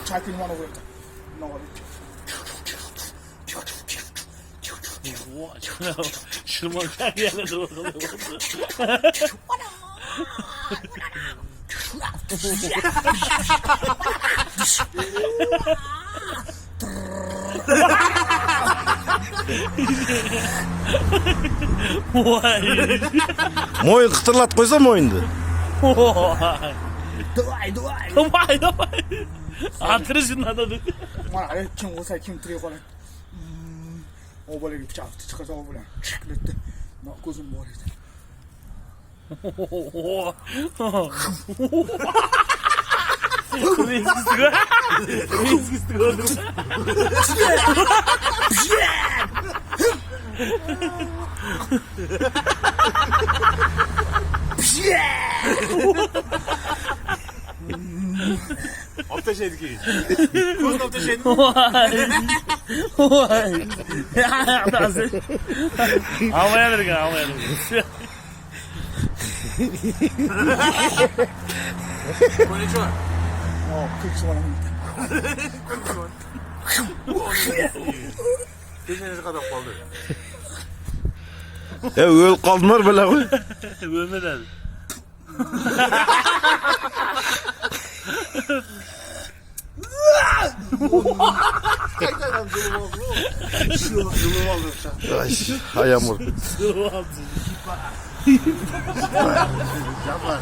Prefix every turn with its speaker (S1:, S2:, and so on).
S1: Çakını bana koyacak. Ne olur.
S2: Şırmanlar yerlere bakalım. Vay.
S3: Moyun kıtırlat koysa moyundu.
S2: Vay.
S1: Davay davay.
S2: Vay vay. Hatırı şunlarda dedi.
S1: Bana kim olsa kim tırıyor falan. O böyle bir çaktı çıkarsa o böyle. Çıkletti. Gözüm bu arada.
S2: Rizkisi gördüm.
S4: Ateş ediki. Kuzun ateş ediki.
S2: Vay. Havaya verin havaya verin.
S4: Konnichiwa.
S1: Kırksı bana.
S4: Geçenize kadar kaldı.
S3: Öl kaldılar böyle koy.
S2: Mehmet abi.
S4: Zulüm oldu.
S3: Ay, ayağım
S2: Yapar.